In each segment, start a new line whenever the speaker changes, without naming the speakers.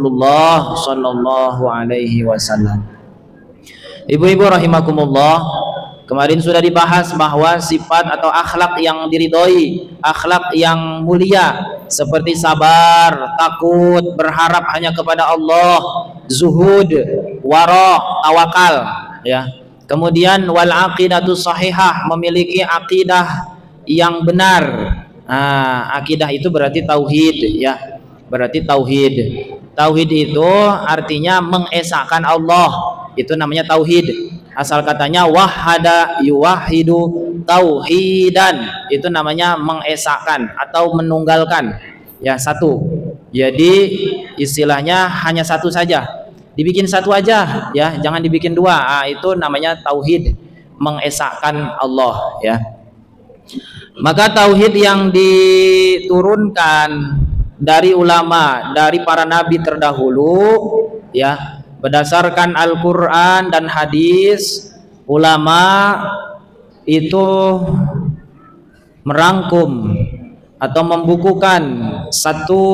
Rasulullah sallallahu alaihi wasallam. Ibu-ibu rahimakumullah, kemarin sudah dibahas bahwa sifat atau akhlak yang diridhoi, akhlak yang mulia seperti sabar, takut, berharap hanya kepada Allah, zuhud, wara, tawakal, ya. Kemudian wal aqidatu sahihah, memiliki akidah yang benar. Nah, akidah itu berarti tauhid, ya. Berarti tauhid. Tauhid itu artinya mengesahkan Allah. Itu namanya tauhid. Asal katanya wahada yuwahidu tauhidan, itu namanya mengesahkan atau menunggalkan, ya, satu. Jadi istilahnya hanya satu saja, dibikin satu aja, ya, jangan dibikin dua. Itu namanya tauhid, mengesahkan Allah, ya. Maka tauhid yang diturunkan dari ulama, dari para nabi terdahulu, ya, berdasarkan Al-Quran dan hadis, ulama itu merangkum atau membukukan satu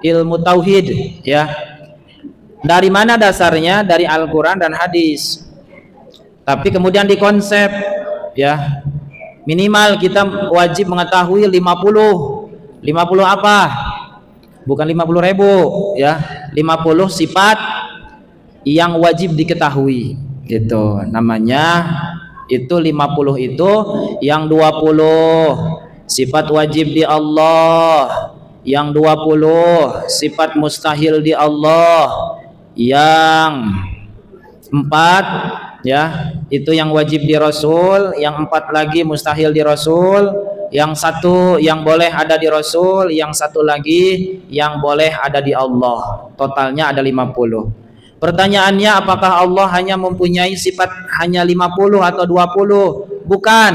ilmu tauhid, ya. Dari mana dasarnya? Dari Al-Quran dan hadis. Tapi kemudian dikonsep, ya, minimal kita wajib mengetahui 50 apa? Bukan 50.000, ya, 50 sifat yang wajib diketahui, gitu namanya. Itu 50 itu, yang 20 sifat wajib di Allah, yang 20 sifat mustahil di Allah, yang 4, ya, itu yang wajib di Rasul, yang 4 lagi mustahil di Rasul, yang 1 yang boleh ada di Rasul, yang 1 lagi yang boleh ada di Allah. Totalnya ada 50. Pertanyaannya, apakah Allah hanya mempunyai sifat hanya 50 atau 20? Bukan,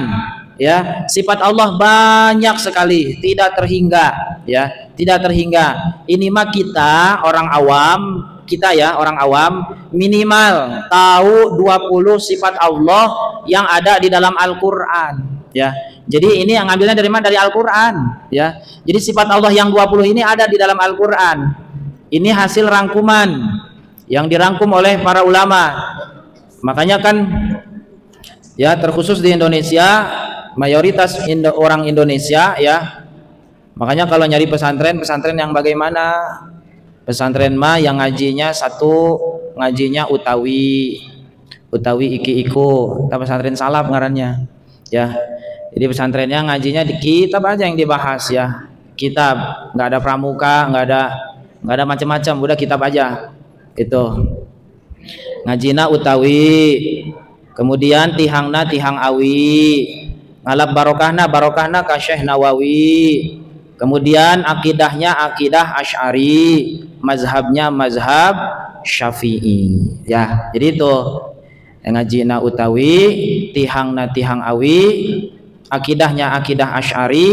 ya. Sifat Allah banyak sekali, tidak terhingga, ya, tidak terhingga. Ini mah kita orang awam, kita, ya, orang awam minimal tahu 20 sifat Allah yang ada di dalam Al-Qur'an, ya. Jadi ini yang ngambilnya dari mana? Dari Al-Qur'an, ya. Jadi sifat Allah yang 20 ini ada di dalam Al-Qur'an. Ini hasil rangkuman yang dirangkum oleh para ulama. Makanya kan, ya, terkhusus di Indonesia, mayoritas orang Indonesia, ya. Makanya kalau nyari pesantren yang bagaimana? Pesantren mah yang ngajinya satu, ngajinya utawi iki-iku, tapi pesantren salaf ngarannya, ya. Jadi pesantrennya ngajinya di kitab aja yang dibahas, ya. Kitab, nggak ada pramuka, nggak ada macam-macam, udah kitab aja. Itu ngajina utawi, kemudian tihangna tihang awi, ngalap barokahna ka Syekh Nawawi, kemudian akidahnya akidah Asy'ari, mazhabnya mazhab Syafi'i, ya. Jadi itu ngajina utawi, tihangna tihang awi, akidahnya akidah Asy'ari,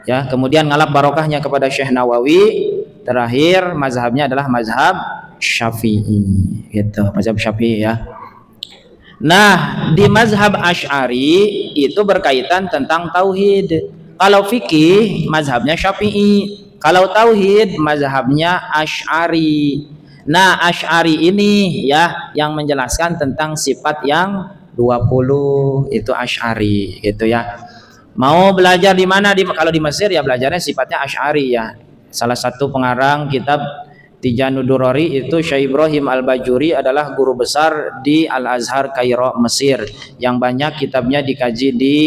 ya. Kemudian ngalap barokahnya kepada Syekh Nawawi, terakhir mazhabnya adalah mazhab Syafi'i, gitu, mazhab Syafi'i, ya. Nah, di mazhab Asy'ari itu berkaitan tentang tauhid. Kalau fikih mazhabnya Syafi'i, kalau tauhid mazhabnya Asy'ari. Nah, Asy'ari ini, ya, yang menjelaskan tentang sifat yang 20 itu Asy'ari, gitu, ya. Mau belajar di mana? Kalau di Mesir, ya, belajarnya sifatnya Asy'ari, ya. Salah satu pengarang kitab Tijanud Durari itu Syekh Ibrahim Al-Bajuri adalah guru besar di Al-Azhar Kairo, Mesir, yang banyak kitabnya dikaji di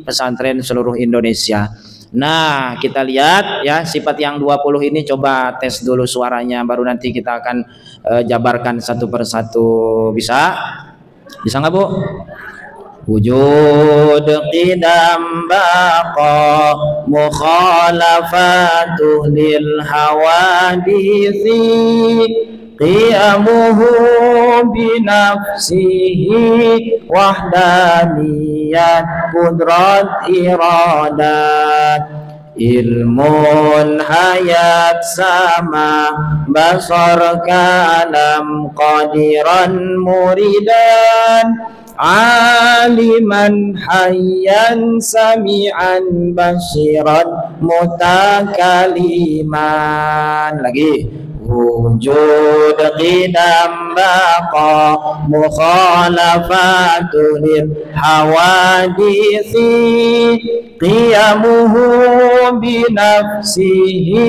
pesantren seluruh Indonesia. Nah, kita lihat, ya, sifat yang 20 ini coba tes dulu suaranya, baru nanti kita akan jabarkan satu persatu. Bisa? Bisa nggak, Bu? Wujud qidam baqa mukhalafatuh lil hawadithi qiyamuhu binafsihi wahdaniyat qudrat iradat ilmun hayat sama basar kalam qadiran muridan aliman hayyan sami'an basiran mutakaliman. Lagi wujud qidam baqa mukhalafatul hawadisi qiyamuhu binafsihi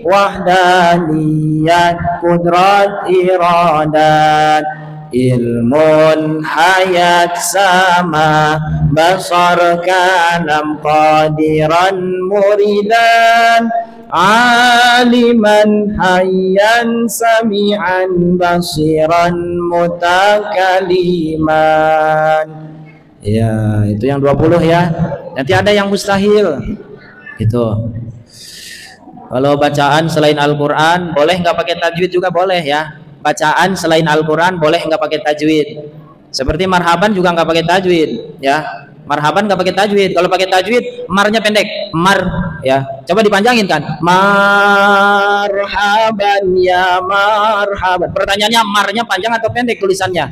wahdaniyat qudrat iradat ilmun hayat sama basar kalam qadiran muridan aliman hayyan sami'an basiran mutakaliman. Ya, itu yang 20 ya. Nanti ada yang mustahil. Itu. Kalau bacaan selain Al-Qur'an boleh nggak pakai tajwid juga boleh ya. Bacaan selain Al-Quran boleh nggak pakai tajwid. Seperti marhaban juga nggak pakai tajwid, ya. Marhaban nggak pakai tajwid. Kalau pakai tajwid, marnya pendek, mar, ya. Coba dipanjangin kan, marhaban ya marhaban. Pertanyaannya, marnya panjang atau pendek tulisannya?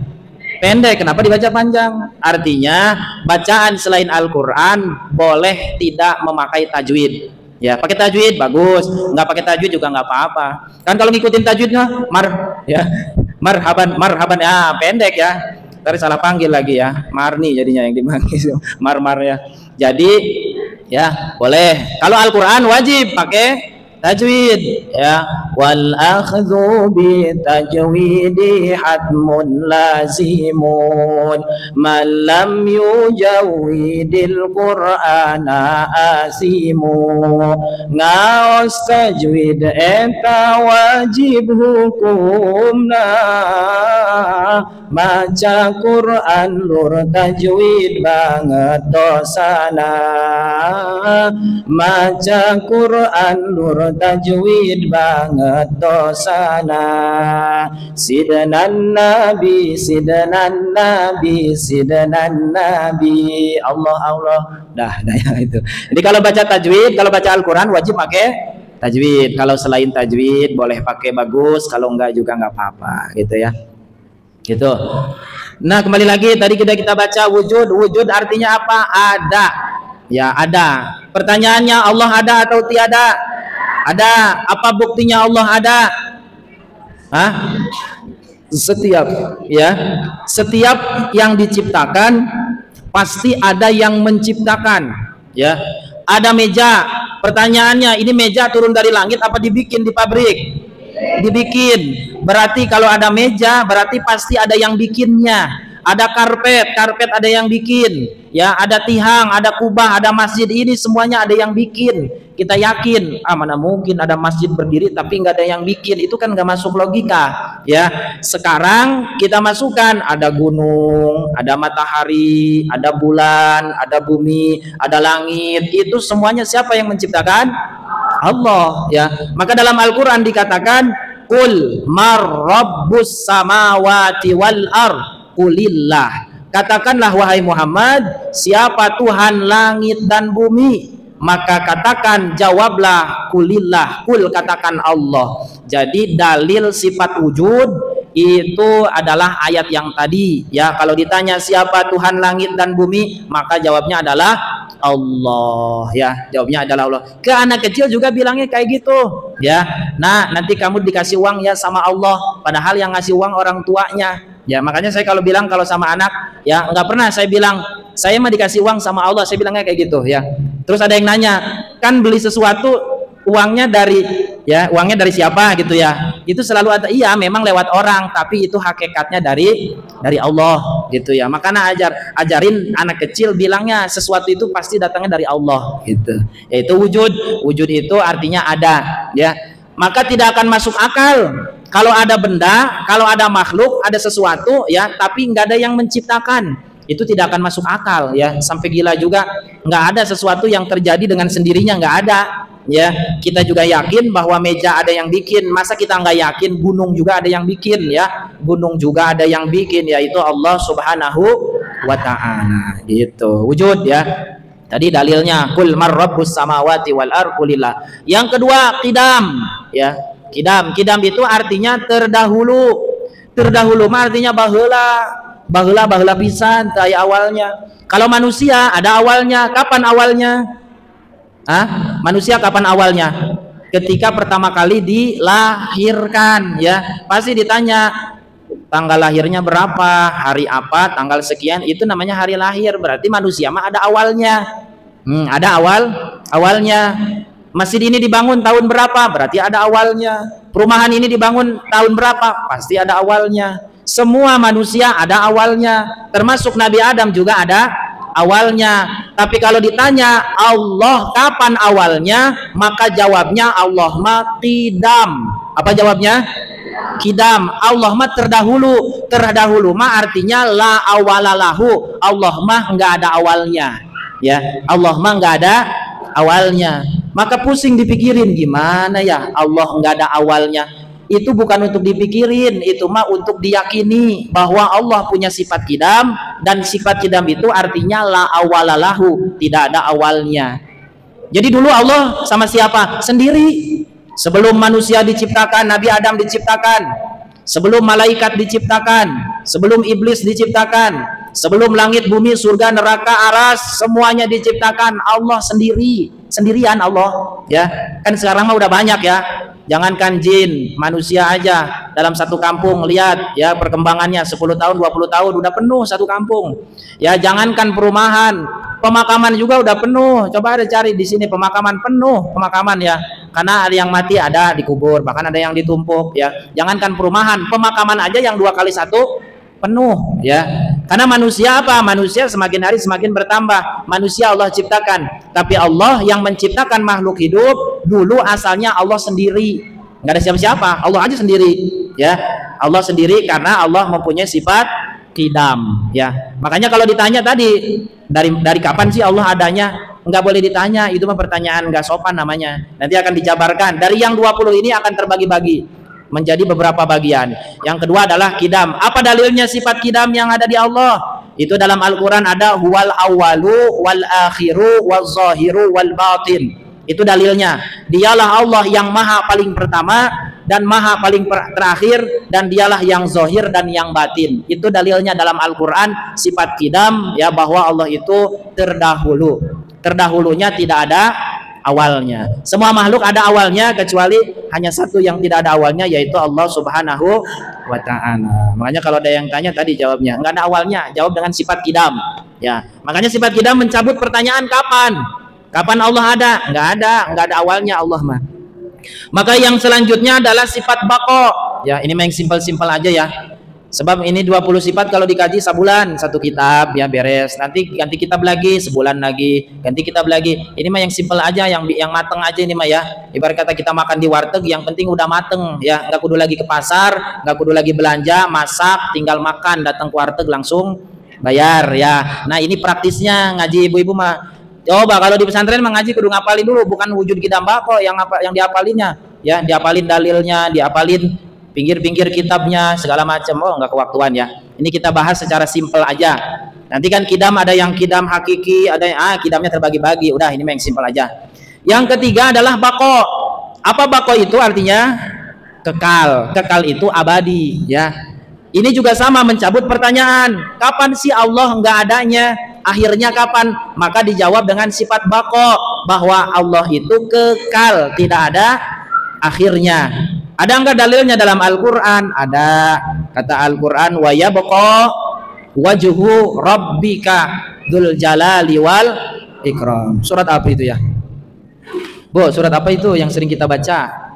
Pendek. Kenapa dibaca panjang? Artinya bacaan selain Al-Quran boleh tidak memakai tajwid. Ya, pakai tajwid bagus, nggak pakai tajwid juga nggak apa-apa. Kan kalau ngikutin tajwidnya, ya, marhaban, marhaban, ya pendek ya. Tadi salah panggil lagi ya, marni jadinya yang dipanggil, mar ya. Jadi ya boleh. Kalau Al-Quran wajib pakai tajwid ya. Wal akhdhu bi tajwidi hatmun lazimun man lam yujawidil qur'ana asimu. Ngaos tajwid eta wajib hukumna maca Quran lur tajwid banget dosana maca Quran lur tajwid banget dosana. Sidnan nabi sidnan nabi sidnan nabi Allah Allah dah ya itu. Jadi kalau baca tajwid, kalau baca Al-Quran wajib pakai tajwid. Kalau selain tajwid boleh pakai bagus, kalau enggak juga enggak apa-apa gitu ya. Gitu. Nah, kembali lagi tadi kita baca wujud. Wujud artinya apa? Ada. Ya, ada. Pertanyaannya, Allah ada atau tiada? Ada. Apa buktinya Allah ada? Hah? Setiap ya, setiap yang diciptakan pasti ada yang menciptakan, ya. Ada meja. Pertanyaannya, ini meja turun dari langit apa dibikin di pabrik? Dibikin. Berarti kalau ada meja berarti pasti ada yang bikinnya. Ada karpet, karpet ada yang bikin, ya. Ada tihang, ada kubah, ada masjid, ini semuanya ada yang bikin. Kita yakin, mana mungkin ada masjid berdiri tapi nggak ada yang bikin? Itu kan nggak masuk logika, ya. Sekarang kita masukkan, ada gunung, ada matahari, ada bulan, ada bumi, ada langit. Itu semuanya siapa yang menciptakan? Allah, ya. Maka dalam Al-Quran dikatakan, Qul mar rabbus samawati wal ardh Qulillah. Katakanlah wahai Muhammad, siapa Tuhan langit dan bumi? Maka katakan, jawablah qulillah. Qul, katakan Allah. Jadi dalil sifat wujud itu adalah ayat yang tadi, ya. Kalau ditanya siapa Tuhan langit dan bumi, maka jawabnya adalah Allah, ya. Jawabnya adalah Allah. Ke anak kecil juga bilangnya kayak gitu, ya. Nah, nanti kamu dikasih uang ya sama Allah, padahal yang ngasih uang orang tuanya. Ya, makanya saya kalau bilang kalau sama anak, ya nggak pernah saya bilang saya mah dikasih uang sama Allah, saya bilangnya kayak gitu, ya. Terus ada yang nanya, kan beli sesuatu uangnya dari, ya, uangnya dari siapa gitu, ya. Itu selalu ada, iya memang lewat orang, tapi itu hakikatnya dari Allah gitu, ya. Makanya ajarin anak kecil bilangnya sesuatu itu pasti datangnya dari Allah gitu. Yaitu wujud. Wujud itu artinya ada, ya. Maka tidak akan masuk akal kalau ada benda, kalau ada makhluk, ada sesuatu, ya, tapi nggak ada yang menciptakan. Itu tidak akan masuk akal, ya. Sampai gila juga, nggak ada sesuatu yang terjadi dengan sendirinya, nggak ada, ya. Kita juga yakin bahwa meja ada yang bikin, masa kita nggak yakin gunung juga ada yang bikin, ya. Gunung juga ada yang bikin, yaitu Allah Subhanahu wa Ta'ala. Gitu, wujud, ya. Tadi dalilnya, Qul mar rabbus samawati wal ardh Qulillah. Yang kedua, qidam, ya. Qidam itu artinya terdahulu. Terdahulu artinya baheula pisan kayak awalnya. Kalau manusia ada awalnya. Kapan awalnya? Manusia kapan awalnya? ketika pertama kali dilahirkan, ya pasti ditanya tanggal lahirnya berapa, hari apa, tanggal sekian, itu namanya hari lahir. Berarti manusia mah ada awalnya. Ada awalnya. Masjid ini dibangun tahun berapa? Berarti ada awalnya. Perumahan ini dibangun tahun berapa? Pasti ada awalnya. Semua manusia ada awalnya, termasuk Nabi Adam juga ada awalnya. Tapi kalau ditanya Allah kapan awalnya, maka jawabnya Allah mah qidam. Apa jawabnya? Qidam. Allah mah terdahulu. Terdahulu mah artinya la awalalahu. Allah mah enggak ada awalnya. Ya, Allah mah enggak ada awalnya. Maka pusing dipikirin, gimana ya Allah enggak ada awalnya. Itu bukan untuk dipikirin, itu mah untuk diyakini bahwa Allah punya sifat qidam, dan sifat qidam itu artinya la awalalahu, tidak ada awalnya. Jadi dulu Allah sama siapa? Sendiri. Sebelum manusia diciptakan, Nabi Adam diciptakan, sebelum malaikat diciptakan, sebelum iblis diciptakan, sebelum langit, bumi, surga, neraka, aras, semuanya diciptakan, Allah sendirian Allah. Ya, kan sekarang mah udah banyak ya. Jangankan jin, manusia aja dalam satu kampung, lihat ya perkembangannya 10 tahun, 20 tahun udah penuh satu kampung. Ya, jangankan perumahan, pemakaman juga udah penuh. Coba ada cari di sini pemakaman, penuh pemakaman ya. Karena ada yang mati ada dikubur, bahkan ada yang ditumpuk ya. Jangankan perumahan, pemakaman aja yang 2 kali 1 penuh ya. Karena manusia apa? Manusia semakin hari semakin bertambah. Manusia Allah ciptakan, tapi Allah yang menciptakan makhluk hidup dulu asalnya Allah sendiri, nggak ada siapa-siapa, Allah aja sendiri ya. Allah sendiri karena Allah mempunyai sifat qidam ya. Makanya kalau ditanya tadi dari kapan sih Allah adanya, nggak boleh ditanya, itu mah pertanyaan nggak sopan namanya. Nanti akan dijabarkan. Dari yang 20 ini akan terbagi-bagi menjadi beberapa bagian. Yang kedua adalah qidam. Apa dalilnya sifat qidam yang ada di Allah? Itu dalam Al-Quran ada huwal awwalu wal akhiru wal zahiru wal batin. Itu dalilnya. Dialah Allah yang maha paling pertama dan maha paling terakhir, dan dialah yang zahir dan yang batin. Itu dalilnya dalam Al-Quran sifat qidam ya, bahwa Allah itu terdahulu. Terdahulunya tidak ada awalnya. Semua makhluk ada awalnya kecuali hanya satu yang tidak ada awalnya, yaitu Allah Subhanahu wa ta'ala. Makanya kalau ada yang tanya tadi jawabnya enggak ada awalnya, jawab dengan sifat qidam ya. Makanya sifat qidam mencabut pertanyaan kapan Allah ada? Enggak ada awalnya Allah mah. Maka yang selanjutnya adalah sifat baqo ya. Ini mah yang simpel-simpel aja ya. Sebab ini 20 sifat kalau dikaji sebulan satu kitab ya beres. Nanti ganti kitab lagi, sebulan lagi ganti kitab lagi. Ini mah yang simple aja, yang mateng aja ini mah ya. Ibarat kata kita makan di warteg, yang penting udah mateng ya. Nggak kudu lagi ke pasar, nggak kudu lagi belanja, masak, tinggal makan, datang ke warteg langsung bayar ya. Nah ini praktisnya ngaji ibu-ibu mah. Coba kalau di pesantren mah ngaji kudu ngapalin dulu, bukan wujud qidam baqo yang diapalinnya ya. Diapalin dalilnya, diapalin pinggir-pinggir kitabnya segala macam. Oh nggak kewaktuan ya, ini kita bahas secara simpel aja. Nanti kan qidam ada yang qidam hakiki, ada yang qidamnya terbagi-bagi. Udah ini yang simpel aja. Yang ketiga adalah baqo. Apa baqo itu? Artinya kekal. Kekal itu abadi ya. Ini juga sama mencabut pertanyaan, kapan sih Allah nggak adanya, akhirnya kapan? Maka dijawab dengan sifat baqo, bahwa Allah itu kekal, tidak ada akhirnya. Ada enggak dalilnya dalam Al-Quran? Ada. Kata Al-Quran, wa yabqa wajhu rabbika dzul jalali wal ikram. Surat apa itu ya? Bu, surat apa itu yang sering kita baca?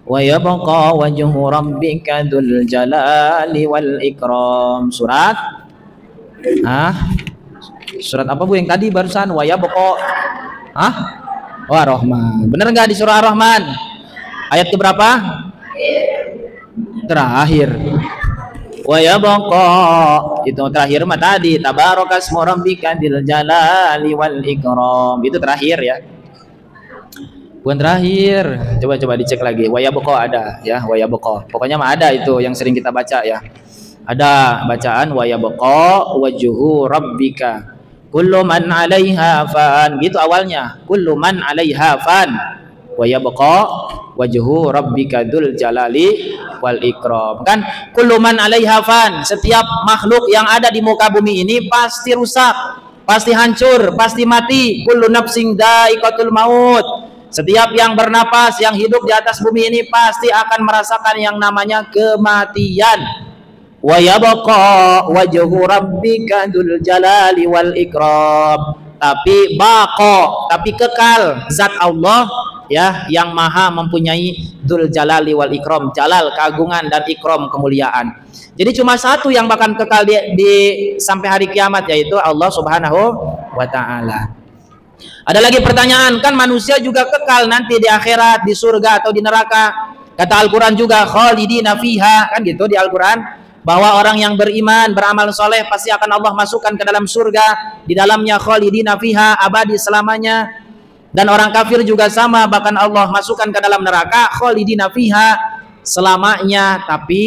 Wa yabqa wajhu rabbika dzul jalali wal ikram. Surat Surat apa Bu yang tadi barusan? Wa yabqa Oh, Ar-Rahman. Bener enggak di surah Ar-Rahman? Ayat ke berapa? Terakhir. Wa yabqa, itu terakhir mah tadi tabarakasmu rabbika dzil jalali wal ikram. Itu terakhir ya. Bukan terakhir. Coba dicek lagi. Wa yabqa ada ya, wa yabqa. Pokoknya mah ada itu yang sering kita baca ya. Ada bacaan wa yabqa wajhu rabbika kullu man 'alaiha fan. Gitu awalnya. Kullu man 'alaiha fan. Wa yabqa wajhu rabbika dzul jalali wal ikram. Kan kullu man 'alaiha fan, setiap makhluk yang ada di muka bumi ini pasti rusak, pasti hancur, pasti mati. Kullu nafsin dha'iqatul maut. Setiap yang bernapas, yang hidup di atas bumi ini pasti akan merasakan yang namanya kematian. Wa yabqa wajhu rabbika dzul jalali wal ikram. Tapi baqo, tapi kekal zat Allah ya yang maha mempunyai dzul jalali wal ikram, jalal keagungan dan ikram kemuliaan. Jadi cuma satu yang bakal kekal di sampai hari kiamat, yaitu Allah Subhanahu wa taala. Ada lagi pertanyaan, kan manusia juga kekal nanti di akhirat, di surga atau di neraka. Kata Al-Quran juga khalidina fiha, kan gitu di Al-Quran, bahwa orang yang beriman, beramal soleh pasti akan Allah masukkan ke dalam surga, di dalamnya khalidina fiha, abadi selamanya. Dan orang kafir juga sama, bahkan Allah masukkan ke dalam neraka khalidina fiha, selamanya. Tapi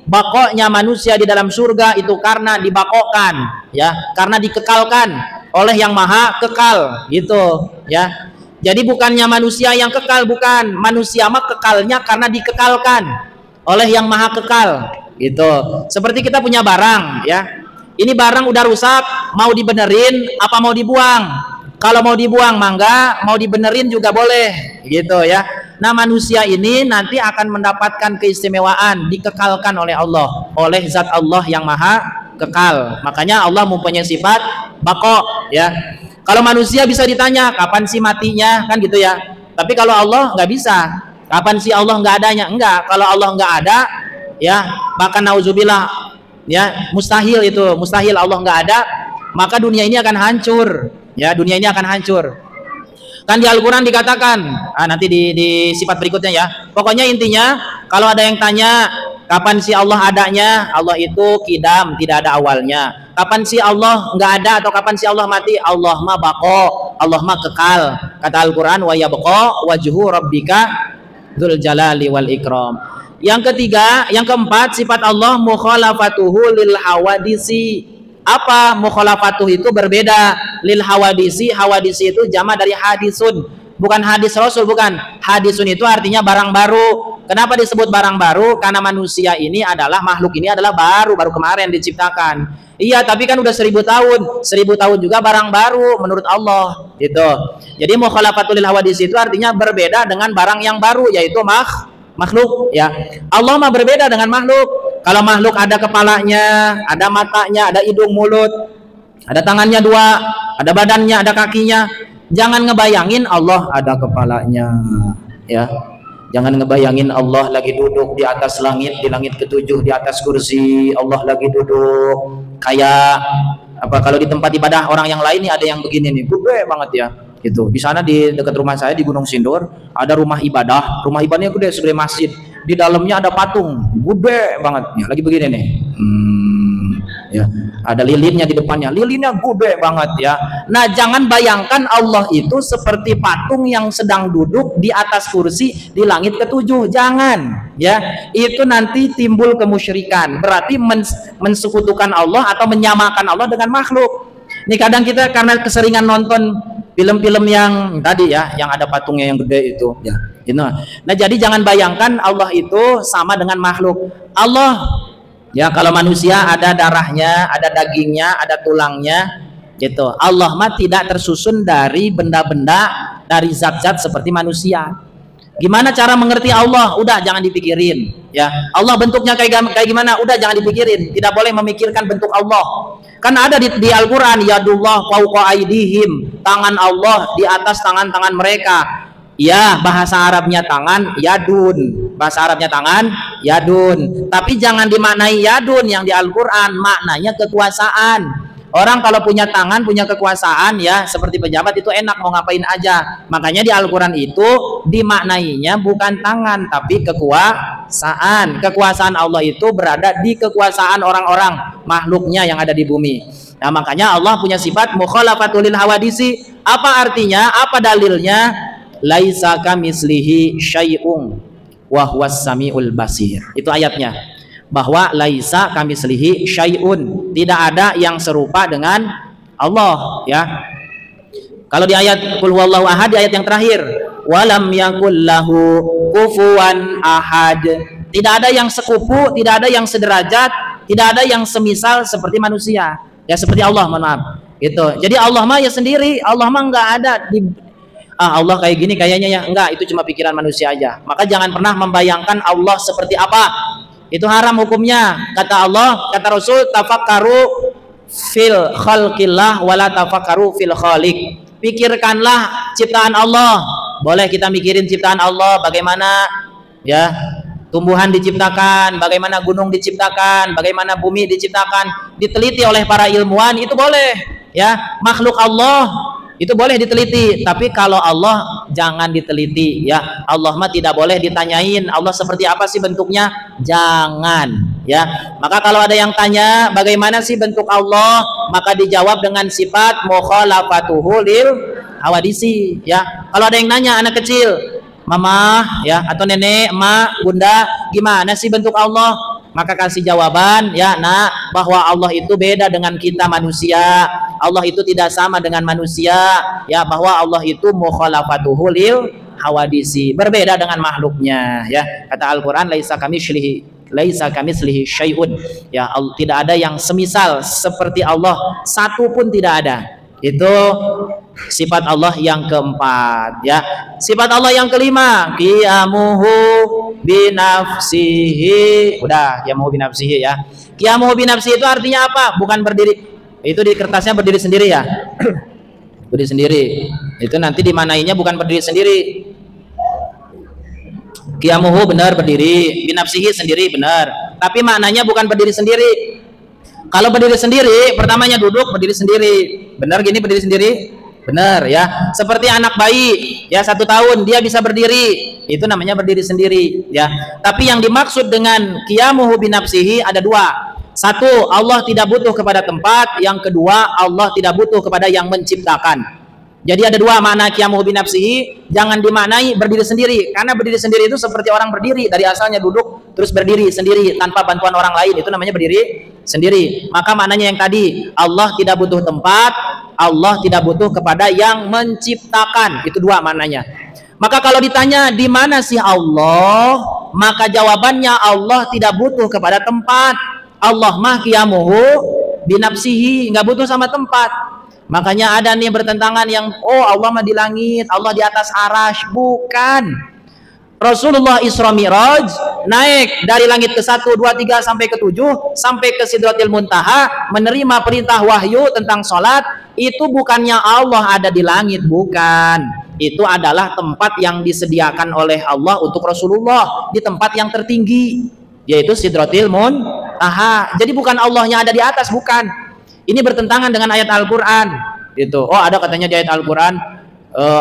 bakoknya manusia di dalam surga itu karena dibakokkan, ya, karena dikekalkan oleh yang maha kekal, gitu ya. Jadi bukannya manusia yang kekal, bukan, manusia mah kekalnya karena dikekalkan oleh yang maha kekal, gitu. Seperti kita punya barang, ya, ini barang udah rusak, mau dibenerin apa mau dibuang? Kalau mau dibuang mangga, mau dibenerin juga boleh, gitu ya. Nah, manusia ini nanti akan mendapatkan keistimewaan, dikekalkan oleh Allah, oleh zat Allah yang maha kekal. Makanya Allah mempunyai sifat baqo, ya. Kalau manusia bisa ditanya kapan sih matinya, kan gitu ya. Tapi kalau Allah nggak bisa. Kapan sih Allah nggak adanya? Enggak. Kalau Allah nggak ada, ya, bahkan nauzubillah, ya, mustahil itu, mustahil Allah nggak ada, maka dunia ini akan hancur, ya, dunia ini akan hancur. Kan di Al-Quran dikatakan, nanti di sifat berikutnya ya. Pokoknya intinya, kalau ada yang tanya kapan sih Allah adanya, Allah itu kidam, tidak ada awalnya. Kapan sih Allah nggak ada atau kapan sih Allah mati? Allah mah baqo, Allah mah kekal. Kata Al-Quran, wa yabqa wajhu rabbika dzul jalali wal ikram. Yang ketiga, yang keempat, sifat Allah mukhalafatuhu lil hawadisi. Apa mukhalafatuh itu? Berbeda lil hawadisi. Hawadisi itu jama dari hadisun, bukan hadis Rasul, bukan. Hadisun itu artinya barang baru. Kenapa disebut barang baru? Karena manusia ini adalah, makhluk ini adalah baru kemarin diciptakan. Iya, tapi kan udah 1000 tahun. 1000 tahun juga barang baru menurut Allah, gitu. Jadi mukhalafatul lil hawadisi itu artinya berbeda dengan barang yang baru, yaitu makhluk, ya. Allah mah berbeda dengan makhluk. Kalau makhluk ada kepalanya, ada matanya, ada hidung, mulut, ada tangannya 2, ada badannya, ada kakinya. Jangan ngebayangin Allah ada kepalanya, ya. Jangan ngebayangin Allah lagi duduk di atas langit, di langit ke-7, di atas kursi. Allah lagi duduk kayak apa, kalau di tempat ibadah orang yang lain nih ada yang begini nih, gede banget ya. Gitu. Di sana di dekat rumah saya di Gunung Sindur ada rumah ibadah. Rumah ibadahnya gede segede masjid. Di dalamnya ada patung, gede banget. Ya, lagi begini nih. Ya, ada lilinnya di depannya. Lilinnya gede banget ya. Nah, jangan bayangkan Allah itu seperti patung yang sedang duduk di atas kursi di langit ke-7. Jangan, ya. Itu nanti timbul kemusyrikan. Berarti mensekutukan Allah atau menyamakan Allah dengan makhluk. Ini kadang kita karena keseringan nonton film-film yang tadi ya, yang ada patungnya yang gede itu, ya. Nah, jadi jangan bayangkan Allah itu sama dengan makhluk. Allah, ya, kalau manusia ada darahnya, ada dagingnya, ada tulangnya, gitu. Allah mah tidak tersusun dari benda-benda, dari zat-zat seperti manusia. Gimana cara mengerti Allah? Udah jangan dipikirin, ya. Allah bentuknya kayak gimana? Udah jangan dipikirin. Tidak boleh memikirkan bentuk Allah. Kan ada di Al-Quran, yadullah fawqa aidihim, tangan Allah di atas tangan-tangan mereka. Ya, bahasa Arabnya tangan, yadun. Bahasa Arabnya tangan, yadun. Tapi jangan dimaknai yadun yang di Al-Quran, maknanya kekuasaan. Orang kalau punya tangan, punya kekuasaan, ya, seperti pejabat itu enak, mau ngapain aja. Makanya di Al-Quran itu dimaknainya bukan tangan, tapi kekuasaan. Kekuasaan Allah itu berada di kekuasaan orang-orang, makhluknya yang ada di bumi. Nah, makanya Allah punya sifat mukhalafatul lil hawadisi. Apa artinya? Apa dalilnya? Laisa kamislihi syai'un wa huwas samiul basir. Itu ayatnya. Bahwa laisa kamislihi syai'un, tidak ada yang serupa dengan Allah, ya. Kalau di ayat qul huwallahu ahad, di ayat yang terakhir, walam yakul lahu kufuwan ahad, tidak ada yang sekufu, tidak ada yang sederajat, tidak ada yang semisal seperti manusia, ya, seperti Allah, mohon maaf, gitu. Jadi Allah mah ya sendiri, Allah mah nggak ada ah Allah kayak gini kayaknya ya, enggak, itu cuma pikiran manusia aja. Maka jangan pernah membayangkan Allah seperti apa, itu haram hukumnya. Kata Allah, kata Rasul, tafakkaru fil khalqillah wala tafakkaru fil khaliq. Pikirkanlah ciptaan Allah. Boleh kita mikirin ciptaan Allah, bagaimana ya tumbuhan diciptakan, bagaimana gunung diciptakan, bagaimana bumi diciptakan, diteliti oleh para ilmuwan, itu boleh ya. Makhluk Allah itu boleh diteliti, tapi kalau Allah jangan diteliti ya. Allah mah tidak boleh ditanyain Allah seperti apa sih bentuknya, jangan ya. Maka kalau ada yang tanya bagaimana sih bentuk Allah, maka dijawab dengan sifat mukhalafatuhu lil hawadisi ya. Kalau ada yang nanya anak kecil, mama ya atau nenek, emak, bunda, gimana sih bentuk Allah, maka kasih jawaban ya nak, bahwa Allah itu beda dengan kita manusia, Allah itu tidak sama dengan manusia ya, bahwa Allah itu mukhalafatuhu lil hawadisi, berbeda dengan makhluknya ya. Kata Al-Qur'an, laisa kamitslihi syai'un ya, tidak ada yang semisal seperti Allah, satu pun tidak ada. Itu sifat Allah yang keempat ya. Sifat Allah yang kelima, qiyamuhu binafsihi. Udah, qiyamuhu binafsihi ya. Qiyamuhu binafsihi itu artinya apa? Bukan berdiri. Itu di kertasnya berdiri sendiri ya. Berdiri sendiri. Itu nanti dimanainya bukan berdiri sendiri. Qiyamuhu benar berdiri, binafsihi sendiri benar. Tapi maknanya bukan berdiri sendiri. Kalau berdiri sendiri, pertamanya duduk, berdiri sendiri. Benar gini berdiri sendiri? Benar ya. Seperti anak bayi ya 1 tahun dia bisa berdiri, itu namanya berdiri sendiri ya. Tapi yang dimaksud dengan qiyamuhu binafsihi ada 2. 1, Allah tidak butuh kepada tempat. Yang kedua, Allah tidak butuh kepada yang menciptakan. Jadi ada 2 makna qiyamuhu binafsihi. Jangan dimaknai berdiri sendiri, karena berdiri sendiri itu seperti orang berdiri, dari asalnya duduk terus berdiri sendiri tanpa bantuan orang lain, itu namanya berdiri sendiri. Maka maknanya yang tadi, Allah tidak butuh tempat, Allah tidak butuh kepada yang menciptakan. Itu 2 maknanya. Maka kalau ditanya di mana sih Allah, maka jawabannya Allah tidak butuh kepada tempat. Allah mah qiyamuhu binafsihi, nggak butuh sama tempat. Makanya ada nih bertentangan yang Allah mah di langit, Allah di atas arasy. Bukan. Rasulullah Isra Mi'raj naik dari langit ke-1, 2, 3 sampai ke-7 sampai ke Sidratil Muntaha, menerima perintah wahyu tentang sholat. Itu bukannya Allah ada di langit, bukan. Itu adalah tempat yang disediakan oleh Allah untuk Rasulullah, di tempat yang tertinggi, yaitu Sidratil Muntaha. Jadi bukan Allahnya ada di atas, bukan. Ini bertentangan dengan ayat Al-Quran gitu. Ada katanya di ayat Al-Quran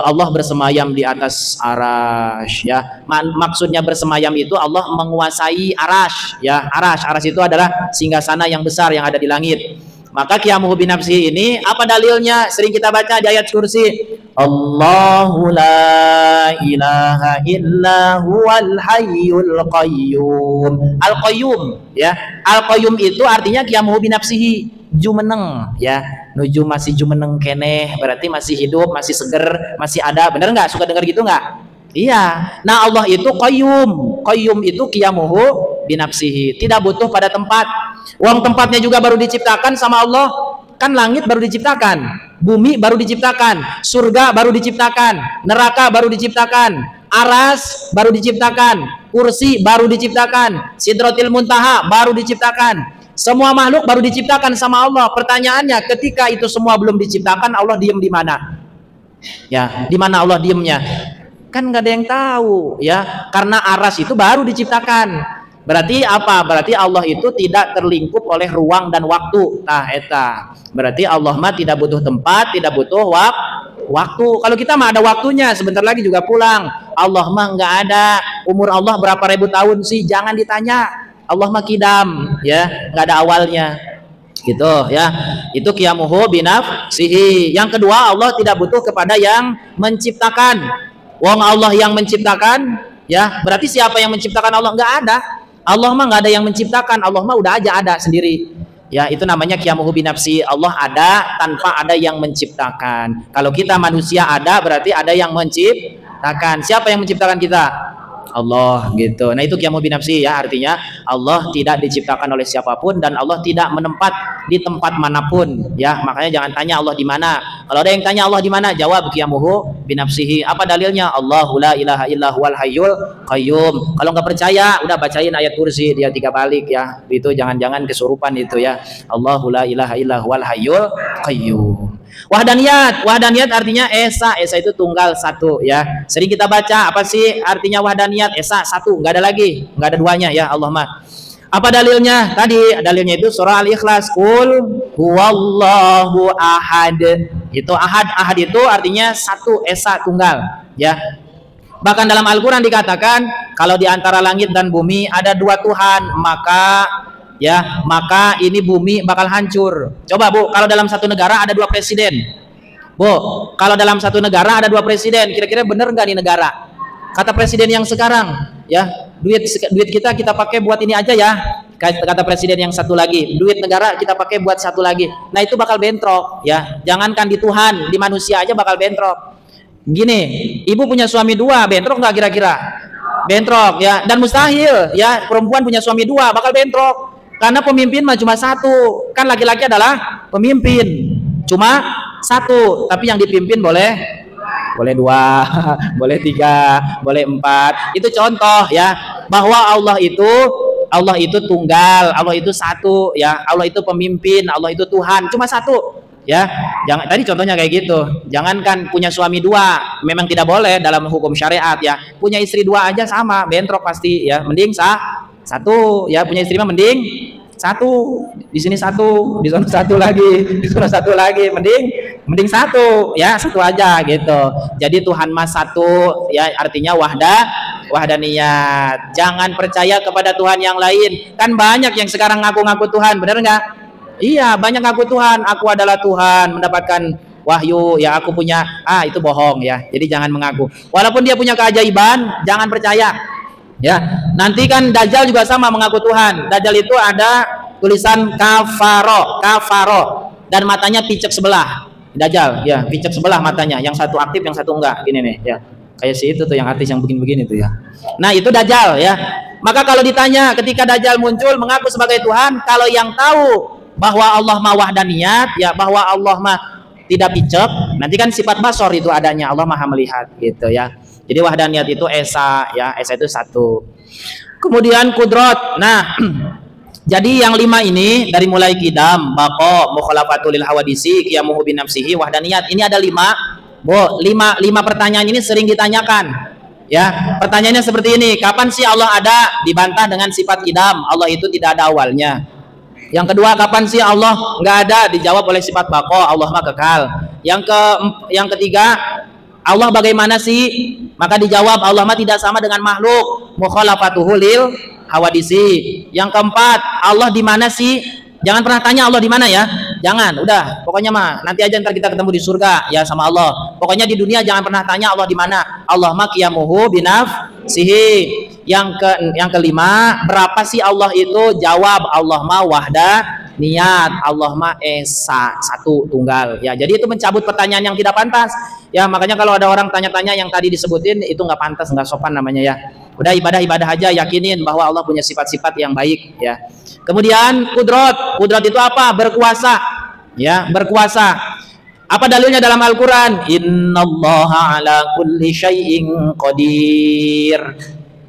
Allah bersemayam di atas arasy ya. Maksudnya bersemayam itu Allah menguasai arasy ya. Arasy itu adalah singgasana yang besar yang ada di langit. Maka qiyamuhu binafsihi ini apa dalilnya? Sering kita baca di ayat kursi, Allahu la ilaha illa huwal hayyul qayyum. Al-qayyum ya. Al-qayyum itu artinya qiyamuhu binafsihi, jumeneng ya. Nuju masih jumeneng keneh, berarti masih hidup, masih seger, masih ada. Bener nggak? Suka dengar gitu nggak? Iya. Nah Allah itu qayyum. Qayyum itu qiyamuhu binafsihi, tidak butuh pada tempat. Uang tempatnya juga baru diciptakan sama Allah. Kan langit baru diciptakan, bumi baru diciptakan, surga baru diciptakan, neraka baru diciptakan, aras baru diciptakan, kursi baru diciptakan, Sidratil Muntaha baru diciptakan. Semua makhluk baru diciptakan sama Allah. Pertanyaannya, ketika itu semua belum diciptakan, Allah diem di mana? Ya, di mana Allah diemnya? Kan nggak ada yang tahu ya, karena aras itu baru diciptakan. Berarti apa? Berarti Allah itu tidak terlingkup oleh ruang dan waktu. Eta. Berarti Allah mah tidak butuh tempat, tidak butuh waktu. Kalau kita mah ada waktunya, sebentar lagi juga pulang. Allah mah nggak ada. Umur Allah berapa ribu tahun sih? Jangan ditanya. Allah mah kidam, ya, nggak ada awalnya. Gitu ya. Itu qiyamuhu binafsihi. Yang kedua, Allah tidak butuh kepada yang menciptakan. Wong Allah yang menciptakan, ya, berarti siapa yang menciptakan Allah? Nggak ada. Allah mah nggak ada yang menciptakan, Allah mah udah aja ada sendiri. Ya, itu namanya qiyamuhu binafsi. Allah ada tanpa ada yang menciptakan. Kalau kita manusia ada, berarti ada yang menciptakan. Siapa yang menciptakan kita? Allah gitu. Nah itu qiyamu binafsi ya, artinya Allah tidak diciptakan oleh siapapun dan Allah tidak menempat di tempat manapun ya. Makanya jangan tanya Allah di mana. Kalau ada yang tanya Allah di mana, jawab qiyamuhu binafsihi. Apa dalilnya? Allahu la ilaha illa huwal hayyul qayyum. Kalau nggak percaya, udah bacain ayat kursi dia 3 balik ya. Itu jangan-jangan kesurupan itu ya. Allahu la ilaha illa huwal hayyul qayyum. Wahdaniyat, wahdaniyat artinya esa, esa itu tunggal satu ya. Sering kita baca apa sih artinya wahdaniyat? Esa satu, nggak ada lagi, nggak ada duanya ya Allah mah. Apa dalilnya? Tadi dalilnya itu surah Al-Ikhlas, Qul huwallahu ahad. Itu ahad, ahad itu artinya satu, esa tunggal ya. Bahkan dalam Al-Quran dikatakan kalau di antara langit dan bumi ada 2 Tuhan, maka ini bumi bakal hancur. Coba Bu, kalau dalam satu negara ada 2 presiden. Bu, kalau dalam satu negara ada 2 presiden, kira-kira bener nggak di negara? Kata presiden yang sekarang, ya duit kita pakai buat ini aja ya. Kata presiden yang satu lagi, duit negara kita pakai buat satu lagi. Nah itu bakal bentrok ya. Jangankan di Tuhan, di manusia aja bakal bentrok. Gini, ibu punya suami 2, bentrok nggak kira-kira? Bentrok ya. Dan mustahil ya perempuan punya suami 2 bakal bentrok. Karena pemimpin mah cuma 1, kan laki-laki adalah pemimpin, cuma 1, tapi yang dipimpin boleh 2, boleh 3, boleh 4. Itu contoh ya bahwa Allah itu tunggal, Allah itu 1 ya, Allah itu pemimpin, Allah itu Tuhan, cuma 1 ya. Jangan, tadi contohnya kayak gitu. Jangankan punya suami 2, memang tidak boleh dalam hukum syariat ya. Punya istri 2 aja sama, bentrok pasti ya. Mending 1 ya, punya istri mah mending 1, di sini 1, di sana 1 lagi, di sana 1 lagi, mending 1 ya, 1 aja gitu. Jadi Tuhan mah 1 ya, artinya wahdaniyat. Jangan percaya kepada Tuhan yang lain. Kan banyak yang sekarang ngaku-ngaku Tuhan, bener nggak? Iya, banyak ngaku Tuhan, aku adalah Tuhan, mendapatkan wahyu ya, aku punya, itu bohong ya. Jadi jangan mengaku. Walaupun dia punya keajaiban, jangan percaya. Ya, nanti kan Dajjal juga sama mengaku Tuhan. Dajjal itu ada tulisan kafaro, dan matanya picek sebelah. Dajjal, ya, picek sebelah matanya. Yang satu aktif, yang satu enggak. Gini nih, ya. Kayak si itu tuh yang artis yang begini-begini tuh ya. Nah, itu Dajjal ya. Maka kalau ditanya ketika Dajjal muncul mengaku sebagai Tuhan, kalau yang tahu bahwa Allah mah wahdaniyat, ya, bahwa Allah mah tidak picek, nanti kan sifat basor itu adanya, Allah maha melihat gitu ya. Jadi wahdaniyat itu esa ya, esa itu 1. Kemudian kudrot. Nah, jadi yang 5 ini dari mulai kidam, baqo, mukhalafatul lil hawadisi, qiyamuhu binafsihi, wahdaniyat. Ini ada 5. Bu, 5 pertanyaan ini sering ditanyakan. Ya, pertanyaannya seperti ini, kapan sih Allah ada? Dibantah dengan sifat kidam, Allah itu tidak ada awalnya. Yang kedua, kapan sih Allah nggak ada? Dijawab oleh sifat baqo, Allah mah kekal. Yang ketiga, Allah bagaimana sih? Maka dijawab Allah mah tidak sama dengan makhluk, mukhalafatuhu lil hawadisi. Yang keempat, Allah di mana sih? Jangan pernah tanya Allah di mana ya. Jangan, udah. Pokoknya mah nanti aja ntar kita ketemu di surga ya sama Allah. Pokoknya di dunia jangan pernah tanya Allah di mana. Allah mah qiyamuhu binafsihi. Yang kelima, berapa sih Allah itu? Jawab Allah mah wahdaniyat, Allah mah esa, 1 tunggal ya. Jadi itu mencabut pertanyaan yang tidak pantas ya. Makanya kalau ada orang tanya-tanya yang tadi disebutin itu nggak pantas, nggak sopan namanya ya. Udah ibadah aja, yakinin bahwa Allah punya sifat-sifat yang baik ya. Kemudian kudrat itu apa? Berkuasa ya, berkuasa. Apa dalilnya dalam Al-Quran? Innallaha ala kulli syai'in qadir.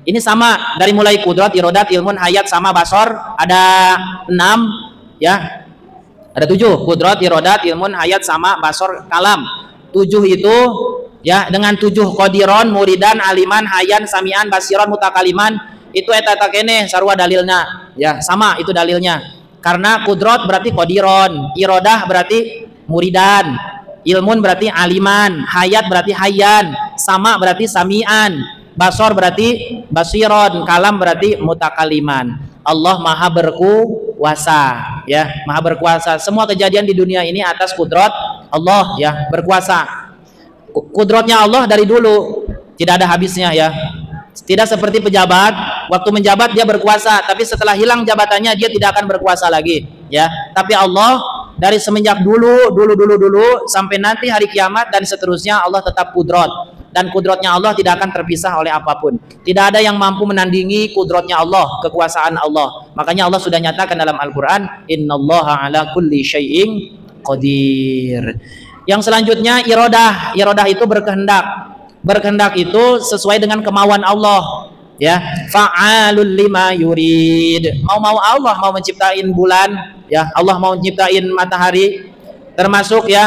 Ini sama dari mulai kudrat, irodat, ilmun, hayat, sama basor. Ada 6 ya. Ada 7, kudrat, irodat, ilmun, hayat, sama basor, kalam. 7 itu ya, dengan 7 qadiron, muridan, aliman, hayan, samian, basiron, mutakaliman. Itu eta kene sarua dalilnya ya, sama itu dalilnya. Karena kudrat berarti qadiron, irodah berarti muridan, ilmun berarti aliman, hayat berarti hayan, sama berarti samian, basor berarti basiron, kalam berarti mutakaliman. Allah maha berkuasa ya, maha berkuasa. Semua kejadian di dunia ini atas kudrat Allah ya, berkuasa. Kudratnya Allah dari dulu tidak ada habisnya ya. Tidak seperti pejabat, waktu menjabat dia berkuasa, tapi setelah hilang jabatannya dia tidak akan berkuasa lagi ya. Tapi Allah dari semenjak dulu sampai nanti hari kiamat dan seterusnya, Allah tetap kudrat. dan kudratnya Allah tidak akan terpisah oleh apapun. Tidak ada yang mampu menandingi kudratnya Allah, kekuasaan Allah. Makanya Allah sudah nyatakan dalam Al-Quran, innallaha ala kulli syai'in qadir. Yang selanjutnya iradah. Iradah itu berkehendak. Berkehendak itu sesuai dengan kemauan Allah. Ya, fa'alul lima yurid. Mau Allah mau menciptain bulan, ya, Allah mau menciptain matahari. Termasuk ya,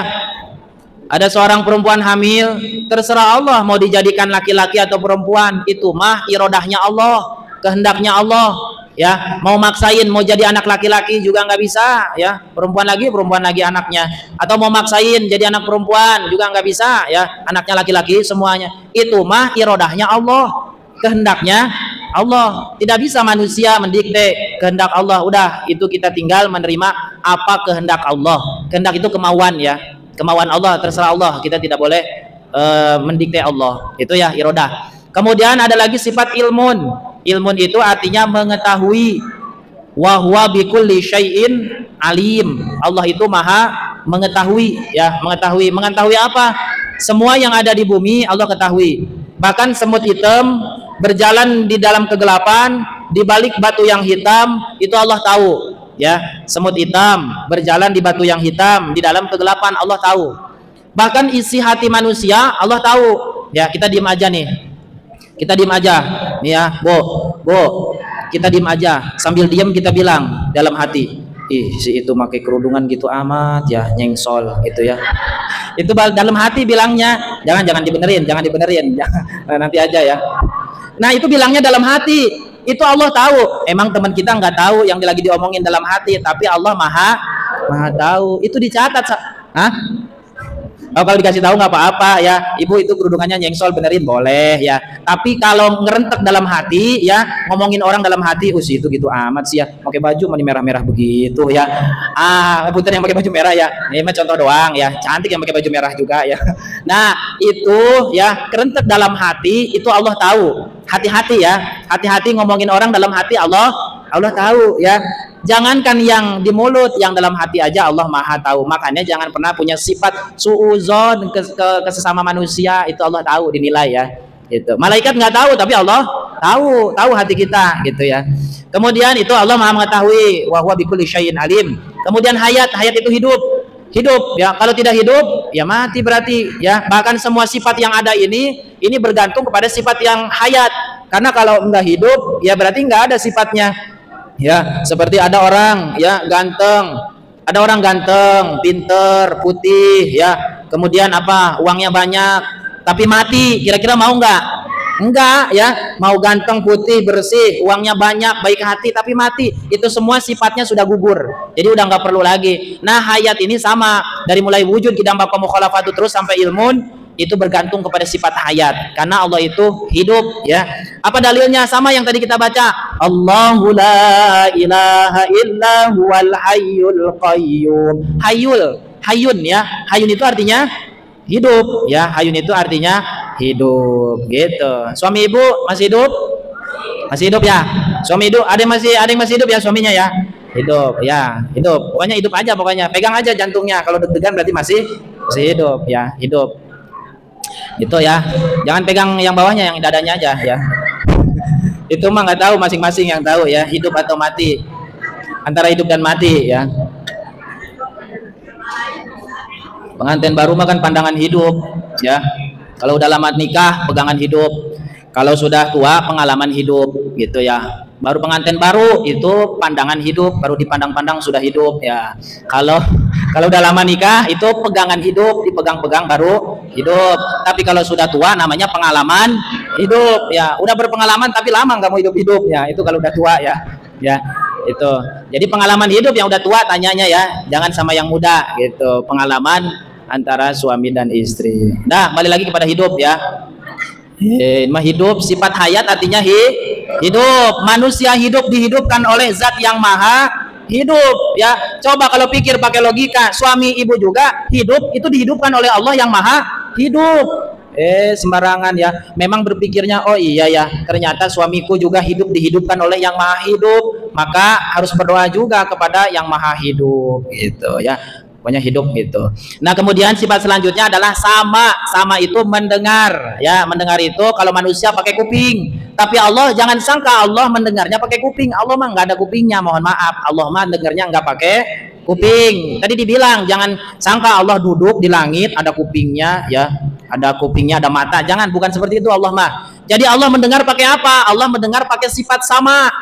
ada seorang perempuan hamil, terserah Allah mau dijadikan laki-laki atau perempuan, itu mah irodahnya Allah, kehendaknya Allah. Ya, mau maksain mau jadi anak laki-laki juga nggak bisa, ya, perempuan lagi anaknya, atau mau maksain jadi anak perempuan juga nggak bisa, ya, anaknya laki-laki semuanya. Itu mah irodahnya Allah, kehendaknya Allah. Tidak bisa manusia mendikte kehendak Allah. Udah, itu kita tinggal menerima apa kehendak Allah. Kehendak itu kemauan, ya, kemauan Allah, terserah Allah. Kita tidak boleh mendikte Allah. Itu ya irodah. Kemudian ada lagi sifat ilmun. Ilmun itu artinya mengetahui. Wa huwa bikulli syai'in alim. Allah itu maha mengetahui, ya, mengetahui. Mengetahui apa? Semua yang ada di bumi Allah ketahui. Bahkan semut hitam berjalan di dalam kegelapan, di balik batu yang hitam, itu Allah tahu, ya. Semut hitam berjalan di batu yang hitam, di dalam kegelapan, Allah tahu. Bahkan isi hati manusia Allah tahu, ya. Kita diem aja nih, kita diem aja nih, ya, Bu, kita diem aja, sambil diem kita bilang dalam hati, ih, si itu pakai kerudungan gitu amat, ya, nyengsol gitu, ya. Itu dalam hati bilangnya, jangan dibenerin, nah, nanti aja, ya. Nah, itu bilangnya dalam hati. Itu Allah tahu. Emang teman kita nggak tahu yang lagi diomongin dalam hati, tapi Allah maha tahu. Itu dicatat. Hah? Oh, kalau dikasih tahu nggak apa-apa, ya, ibu itu kerudungannya nyengsol, benerin boleh, ya. Tapi kalau ngerentek dalam hati, ya, ngomongin orang dalam hati, itu gitu amat sih, ya, pakai baju merah-merah begitu, ya. Punten yang pakai baju merah, ya. Ini mah contoh doang, ya. Cantik yang pakai baju merah juga, ya. Nah, itu, ya, kerentek dalam hati, itu Allah tahu. Hati-hati, ya. Hati-hati ngomongin orang dalam hati, Allah tahu, ya. Jangankan yang di mulut, yang dalam hati aja Allah maha tahu. Makanya jangan pernah punya sifat suuzon ke sesama manusia. Itu Allah tahu, dinilai, ya. Gitu. Malaikat nggak tahu, tapi Allah tahu hati kita, gitu, ya. Kemudian itu Allah maha mengetahui, wa huwa bikulli syai'in alim. Kemudian hayat itu hidup, ya. Kalau tidak hidup, ya mati berarti, ya. Bahkan semua sifat yang ada ini bergantung kepada sifat yang hayat. Karena kalau nggak hidup, ya berarti nggak ada sifatnya. Ya, seperti ada orang, ya, ganteng, pinter, putih, ya, kemudian apa, uangnya banyak, tapi mati, kira-kira mau nggak? Enggak, ya. Mau ganteng, putih, bersih, uangnya banyak, baik hati, tapi mati, itu semua sifatnya sudah gugur, jadi udah nggak perlu lagi. Nah, hayat ini sama, dari mulai wujud kita baca mukhalafatu terus sampai ilmun, itu bergantung kepada sifat hayat, karena Allah itu hidup, ya. Apa dalilnya? Sama yang tadi kita baca, Allahu la ilaha illa huwal hayyul qayyum. Hayyun, ya. Hayyun itu artinya hidup, ya. Hayyun itu artinya hidup, gitu. Suami ibu masih hidup? Masih hidup, ya. Suami hidup, ada yang masih hidup, ya, suaminya, ya. Hidup, ya, hidup. Pokoknya hidup aja, pokoknya. Pegang aja jantungnya. Kalau deg-degan berarti masih hidup, ya, hidup. Itu, ya, jangan pegang yang bawahnya, yang dadanya aja, ya. Itu mah nggak tahu, masing-masing yang tahu, ya, hidup atau mati, antara hidup dan mati, ya. Pengantin baru mah kan pandangan hidup, ya. Kalau udah lama nikah, pegangan hidup. Kalau sudah tua, pengalaman hidup, gitu, ya. Baru pengantin baru itu pandangan hidup, baru dipandang-pandang sudah hidup, ya. Kalau udah lama nikah itu pegangan hidup, dipegang-pegang baru hidup. Tapi kalau sudah tua namanya pengalaman hidup, ya. Udah berpengalaman tapi lama nggak mau hidup, ya. Itu kalau udah tua, ya. Ya, itu. Jadi pengalaman hidup yang udah tua tanyanya, ya, jangan sama yang muda, gitu. Pengalaman antara suami dan istri. Nah, balik lagi kepada hidup, ya. Hidup, sifat hayat artinya hidup. Manusia hidup dihidupkan oleh zat yang maha hidup, ya. Coba kalau pikir pakai logika, suami ibu juga hidup, itu dihidupkan oleh Allah yang maha hidup. Sembarangan, ya. Memang berpikirnya, oh iya, ya, ternyata suamiku juga hidup dihidupkan oleh yang maha hidup, maka harus berdoa juga kepada yang maha hidup, gitu, ya. pokoknya hidup gitu. Nah, kemudian sifat selanjutnya adalah sama. Sama itu mendengar, ya. Mendengar itu kalau manusia pakai kuping, tapi Allah jangan sangka Allah mendengarnya pakai kuping. Allah mah nggak ada kupingnya, mohon maaf. Allah mah dengarnya nggak pakai kuping. Tadi dibilang jangan sangka Allah duduk di langit ada kupingnya, ya. Ada kupingnya, ada mata. Jangan, bukan seperti itu Allah mah. Jadi Allah mendengar pakai apa? Allah mendengar pakai sifat sama.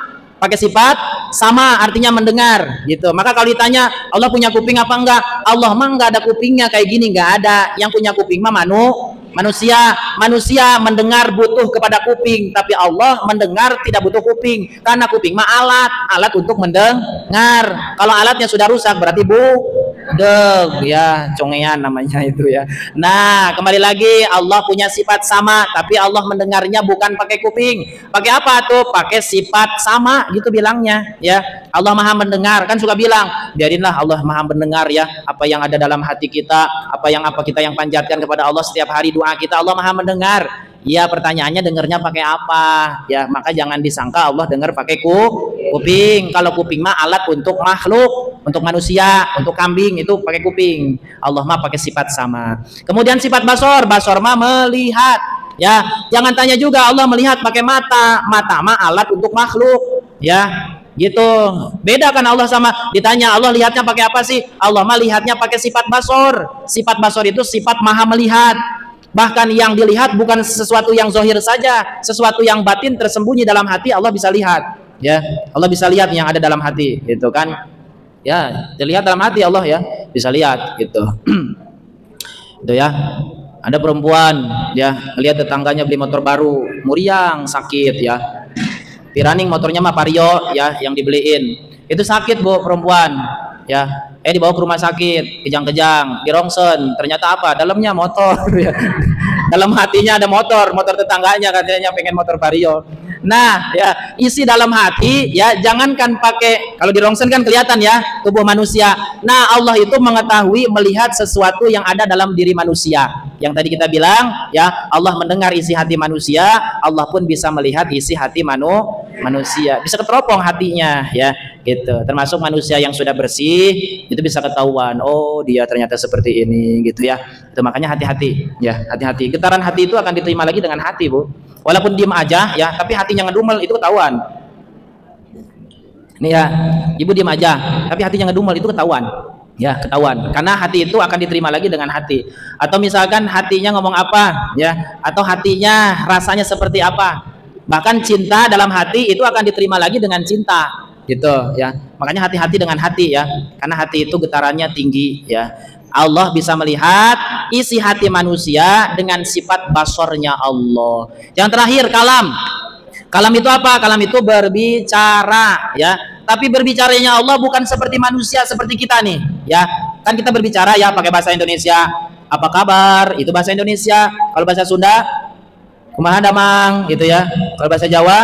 Pakai sifat sama artinya mendengar gitu. Maka kalau ditanya Allah punya kuping apa enggak, Allah mah enggak ada kupingnya kayak gini, enggak ada. Yang punya kuping mah manusia. Manusia mendengar butuh kepada kuping, tapi Allah mendengar tidak butuh kuping, karena kuping mah alat untuk mendengar. Kalau alatnya sudah rusak berarti ya congean namanya itu ya. Nah, kembali lagi Allah punya sifat sama, tapi Allah mendengarnya bukan pakai kuping. Pakai apa tuh? Pakai sifat sama gitu bilangnya ya. Allah Maha mendengar, kan suka bilang, biarinlah Allah Maha mendengar ya, apa yang ada dalam hati kita, apa kita yang panjatkan kepada Allah setiap hari doa kita, Allah Maha mendengar. Ya, pertanyaannya dengarnya pakai apa? Ya, maka jangan disangka Allah dengar pakai kuping. Kalau kuping mah alat untuk makhluk, untuk manusia, untuk kambing itu pakai kuping. Allah mah pakai sifat sama. Kemudian sifat basor mah melihat. Ya, jangan tanya juga Allah melihat pakai mata. Mata mah alat untuk makhluk. Ya, gitu. Beda kan Allah sama ditanya Allah lihatnya pakai apa sih? Allah mah lihatnya pakai sifat basor. Sifat basor itu sifat maha melihat. Bahkan yang dilihat bukan sesuatu yang zahir saja, sesuatu yang batin tersembunyi dalam hati Allah bisa lihat. Ya, Allah bisa lihat yang ada dalam hati, gitu kan? Ya, dilihat dalam hati Allah ya, bisa lihat gitu. Itu ya. Ada perempuan ya, lihat tetangganya beli motor baru, muriang, sakit ya. Piraning motornya mah Vario ya, yang dibeliin. Itu sakit Bu perempuan ya. Dibawa ke rumah sakit, kejang-kejang, dirongsen, ternyata apa? Dalamnya motor ya. Dalam hatinya ada motor tetangganya katanya pengen motor Vario. Nah, ya, isi dalam hati ya, jangankan pakai, kalau dirongsen kan kelihatan ya tubuh manusia. Nah, Allah itu mengetahui, melihat sesuatu yang ada dalam diri manusia. Yang tadi kita bilang ya, Allah mendengar isi hati manusia, Allah pun bisa melihat isi hati manusia. Bisa keteropong hatinya ya, gitu. Termasuk manusia yang sudah bersih itu bisa ketahuan, oh dia ternyata seperti ini gitu ya. Itu makanya hati-hati ya, hati-hati. Getaran hati itu akan diterima lagi dengan hati Bu. Walaupun diem aja ya, tapi hatinya ngedumel itu ketahuan. Ini ya, ibu diem aja, tapi hatinya ngedumel itu ketahuan. Ya, ketahuan. Karena hati itu akan diterima lagi dengan hati. Atau misalkan hatinya ngomong apa ya, atau hatinya rasanya seperti apa. Bahkan cinta dalam hati itu akan diterima lagi dengan cinta. Gitu ya. Makanya hati-hati dengan hati ya. Karena hati itu getarannya tinggi ya. Allah bisa melihat isi hati manusia dengan sifat basornya Allah. Yang terakhir kalam. Kalam itu apa? Kalam itu berbicara ya. Tapi berbicaranya Allah bukan seperti manusia, seperti kita nih ya. Kan kita berbicara ya pakai bahasa Indonesia. Apa kabar? Itu bahasa Indonesia. Kalau bahasa Sunda kumaha damang gitu ya. Kalau bahasa Jawa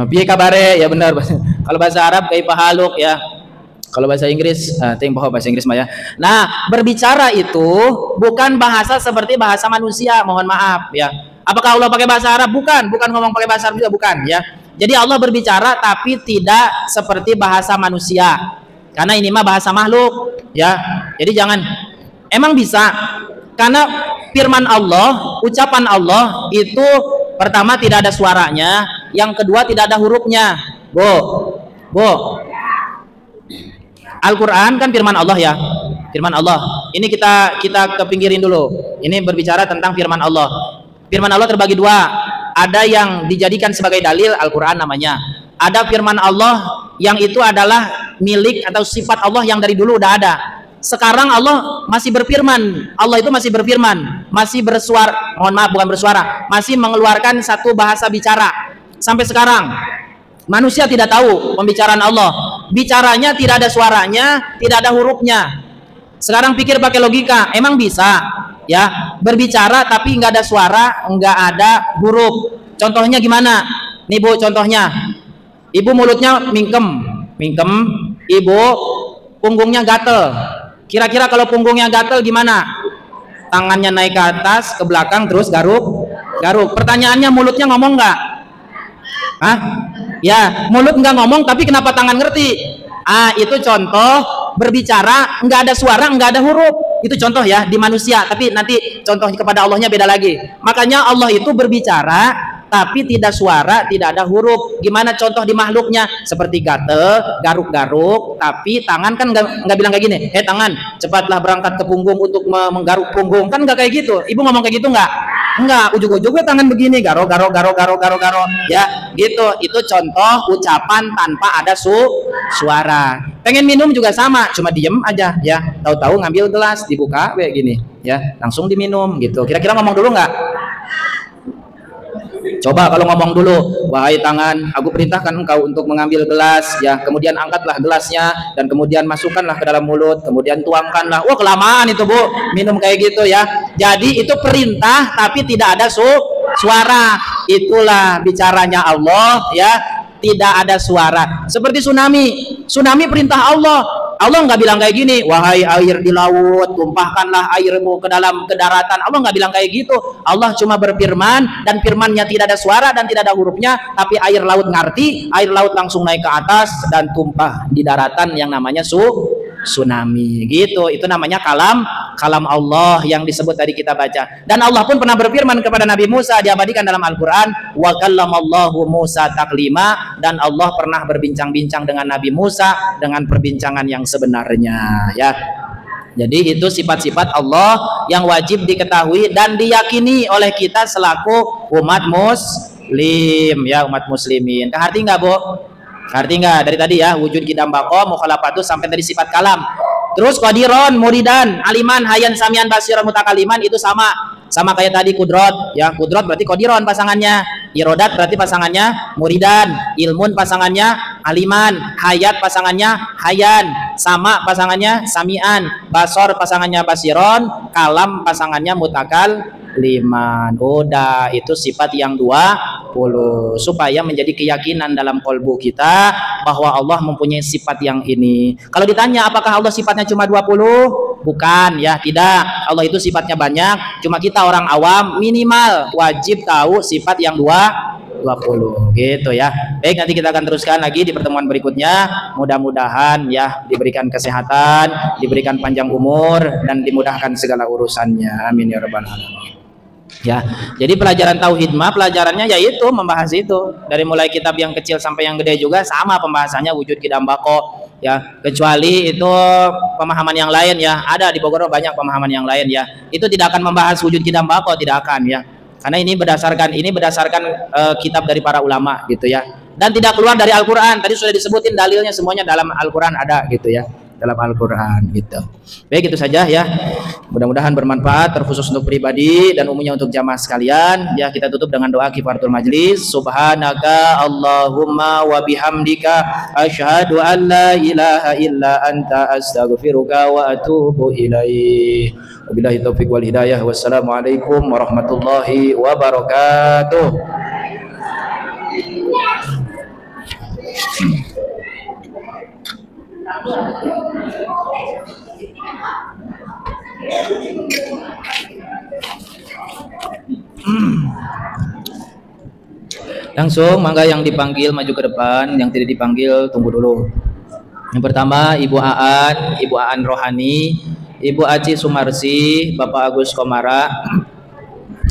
piye kabare ya benar. Kalau bahasa Arab kaifa haluk ya. Kalau bahasa Inggris, bahasa Inggris mah ya. Nah, berbicara itu bukan bahasa seperti bahasa manusia, mohon maaf ya. Apakah Allah pakai bahasa Arab? Bukan ngomong pakai bahasa Arab juga bukan ya. Jadi Allah berbicara tapi tidak seperti bahasa manusia. Karena ini mah bahasa makhluk ya. Jadi jangan, emang bisa. Karena firman Allah, ucapan Allah itu pertama tidak ada suaranya, yang kedua tidak ada hurufnya. Bu. Al-Quran kan firman Allah ya, firman Allah. Ini kita ke pinggirin dulu. Ini berbicara tentang firman Allah. Firman Allah terbagi dua. Ada yang dijadikan sebagai dalil, Al-Quran namanya. Ada firman Allah yang itu adalah milik atau sifat Allah yang dari dulu udah ada. Sekarang Allah masih berfirman. Allah itu masih berfirman, masih bersuara. Mohon maaf, bukan bersuara, masih mengeluarkan satu bahasa bicara. Sampai sekarang manusia tidak tahu pembicaraan Allah. Bicaranya tidak ada suaranya, tidak ada hurufnya. Sekarang pikir pakai logika, emang bisa ya berbicara tapi nggak ada suara, nggak ada huruf? Contohnya gimana? Nih Bu, contohnya. Ibu mulutnya mingkem. Ibu punggungnya gatel. Kira-kira kalau punggungnya gatel gimana? Tangannya naik ke atas, ke belakang, terus garuk. Pertanyaannya, mulutnya ngomong nggak? Hah? Ya, mulut nggak ngomong tapi kenapa tangan ngerti? Itu contoh berbicara, nggak ada suara, nggak ada huruf. Itu contoh ya di manusia, tapi nanti contoh kepada Allahnya beda lagi. Makanya Allah itu berbicara tapi tidak suara, tidak ada huruf. Gimana contoh di makhluknya? Seperti gate, garuk-garuk, tapi tangan kan nggak bilang kayak gini, tangan cepatlah berangkat ke punggung untuk menggaruk punggung, kan nggak kayak gitu. Ibu ngomong kayak gitu nggak? Enggak, ujung-ujungnya tangan begini, garo ya gitu. Itu contoh ucapan tanpa ada suara. Pengen minum juga sama, cuma diem aja ya, tahu-tahu ngambil gelas, dibuka kayak gini ya, langsung diminum gitu. Kira-kira ngomong dulu nggak? Coba kalau ngomong dulu, wahai tangan, aku perintahkan engkau untuk mengambil gelas ya, kemudian angkatlah gelasnya dan kemudian masukkanlah ke dalam mulut, kemudian tuangkanlah. Wah, kelamaan itu, Bu, minum kayak gitu ya. Jadi itu perintah tapi tidak ada suara. Itulah bicaranya Allah ya, tidak ada suara. Seperti tsunami perintah Allah. Allah nggak bilang kayak gini, wahai air di laut, tumpahkanlah airmu ke dalam ke daratan. Allah nggak bilang kayak gitu. Allah cuma berfirman, dan firmannya tidak ada suara dan tidak ada hurufnya, tapi air laut ngerti, air laut langsung naik ke atas dan tumpah di daratan yang namanya tsunami gitu. Itu namanya kalam Allah yang disebut tadi kita baca. Dan Allah pun pernah berfirman kepada Nabi Musa, diabadikan dalam Al-Quran, wa kallamallahu Musa taklima, dan Allah pernah berbincang-bincang dengan Nabi Musa dengan perbincangan yang sebenarnya ya. Jadi itu sifat-sifat Allah yang wajib diketahui dan diyakini oleh kita selaku umat muslim ya, umat muslimin. Keharti nggak, Bu? Arti nggak dari tadi ya, wujud kidam bako mukhalafatu sampai tadi sifat kalam. Terus qadiron, muridan, aliman, hayan, samian, basiran, mutakaliman itu sama kayak tadi kudrot ya. Kudrot berarti qadiron pasangannya, irodat berarti pasangannya muridan, ilmun pasangannya aliman, hayat pasangannya hayan, sama pasangannya samian, basor pasangannya basiron, kalam pasangannya mutakaliman. Udah, itu sifat yang 20 supaya menjadi keyakinan dalam kolbu kita bahwa Allah mempunyai sifat yang ini. Kalau ditanya apakah Allah sifatnya cuma 20? Bukan ya, tidak. Allah itu sifatnya banyak, cuma kita orang awam minimal wajib tahu sifat yang 20 gitu ya. Baik, nanti kita akan teruskan lagi di pertemuan berikutnya. Mudah-mudahan ya diberikan kesehatan, diberikan panjang umur, dan dimudahkan segala urusannya. Amin ya rabbal alamin. Ya, jadi pelajaran tauhid mah pelajarannya yaitu membahas itu dari mulai kitab yang kecil sampai yang gede juga sama pembahasannya wujud kidam bako ya, kecuali itu pemahaman yang lain ya. Ada di Bogor banyak pemahaman yang lain ya. Itu tidak akan membahas wujud kidam bako, tidak akan ya. Karena ini berdasarkan kitab dari para ulama gitu ya. Dan tidak keluar dari Al-Qur'an. Tadi sudah disebutin dalilnya semuanya dalam Al-Qur'an ada gitu ya. Dalam Al-Quran gitu. Baik, itu saja ya. Mudah-mudahan bermanfaat terkhusus untuk pribadi dan umumnya untuk jamaah sekalian. Ya, kita tutup dengan doa kifaratul majlis. Subhanaka Allahumma wa bihamdika asyhadu an la ilaha illa anta astaghfiruka wa atubu ilaih. Wabillahi taufiq wal hidayah. Wassalamualaikum warahmatullahi wabarakatuh. Langsung mangga yang dipanggil maju ke depan, yang tidak dipanggil tunggu dulu. Yang pertama Ibu Aan Rohani, Ibu Aci Sumarsi, Bapak Agus Komara,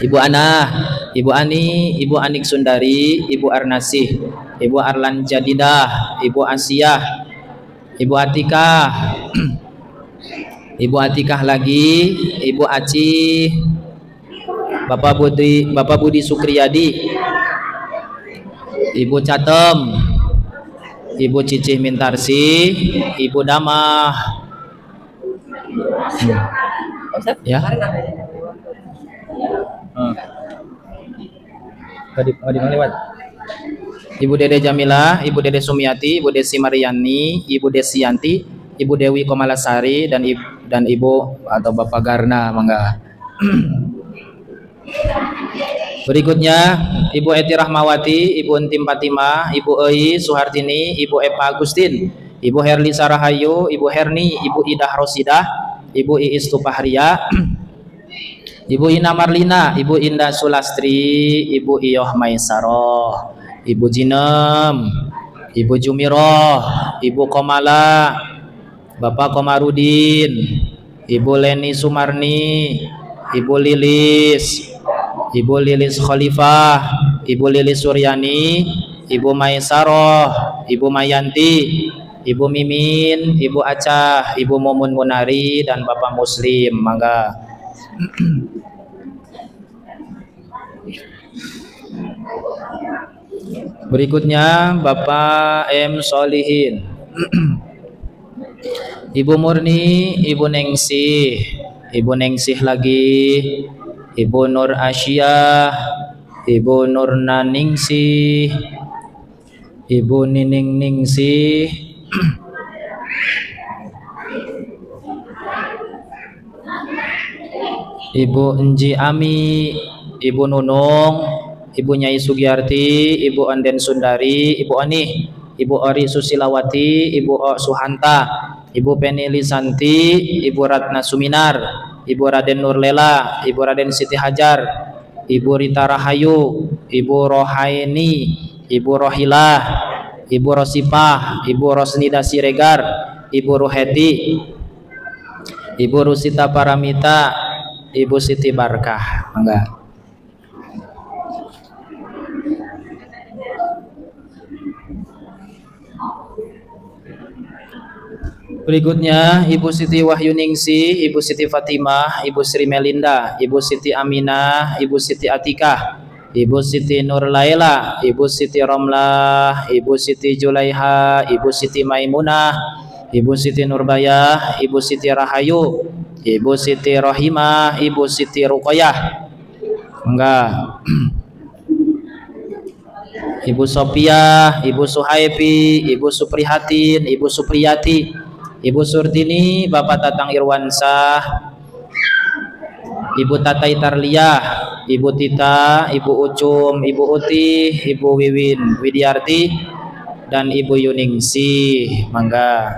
Ibu Ana, Ibu Ani, Ibu Anik Sundari, Ibu Arnasih, Ibu Arlan Jadidah, Ibu Asiyah, Ibu Atikah, Ibu Atikah lagi, Ibu Aci, Bapak Budi Sukriyadi, Ibu Catem, Ibu Cicih Mintarsi, Ibu Damah, ya. Tadi lewat. Ibu Dede Jamila, Ibu Dede Sumiati, Ibu Desi Mariani, Ibu Desianti, Ibu Dewi Komalasari, dan Ibu atau Bapak Garna, mangga. Berikutnya Ibu Eti Rahmawati, Ibu Entim Fatimah, Ibu Ei Suhartini, Ibu Eva Agustin, Ibu Herli Sarahayu, Ibu Herni, Ibu Idah Rosidah, Ibu Iis Tupahria, Ibu Ina Marlina, Ibu Indah Sulastri, Ibu Iyoh Maisaroh, Ibu Jinem, Ibu Jumiroh, Ibu Komala, Bapak Komarudin, Ibu Leni Sumarni, Ibu Lilis, Ibu Lilis Khalifah, Ibu Lilis Suryani, Ibu Maisaroh, Ibu Mayanti, Ibu Mimin, Ibu Acah, Ibu Mumun Munari, dan Bapak Muslim. Mangga. Berikutnya Bapak M. Solihin, Ibu Murni, Ibu Nengsih, Ibu Nengsih lagi, Ibu Nur Asyah, Ibu Nur Naningsih, Ibu Nining Ningsih, Ibu Enji Ami, Ibu Nunung, Ibu Nyai Sugiyarti, Ibu Anden Sundari, Ibu Ani, Ibu Ori Susilawati, Ibu O Suhanta, Ibu Penny Lisanti, Ibu Ratna Suminar, Ibu Raden Nurlela, Ibu Raden Siti Hajar, Ibu Rita Rahayu, Ibu Rohaini, Ibu Rohilah, Ibu Rosipah, Ibu Rosnida Siregar, Ibu Ruheti, Ibu Rusita Paramita, Ibu Siti Barkah. Enggak. Berikutnya Ibu Siti Wahyuningsih, Ibu Siti Fatimah, Ibu Sri Melinda, Ibu Siti Aminah, Ibu Siti Atikah, Ibu Siti Nur Laila, Ibu Siti Romlah, Ibu Siti Julaiha, Ibu Siti Maimunah, Ibu Siti Nurbayah, Ibu Siti Rahayu, Ibu Siti Rohimah, Ibu Siti Ruqayyah. Enggak. Ibu Sopiah, Ibu Suhaibi, Ibu Suprihatin, Ibu Supriyati, Ibu Surtini, Bapak Tatang Irwansah, Ibu Tatai Tarliyah, Ibu Tita, Ibu Ucum, Ibu Uti, Ibu Wiwin Widiarti, dan Ibu Yuningsih. Mangga.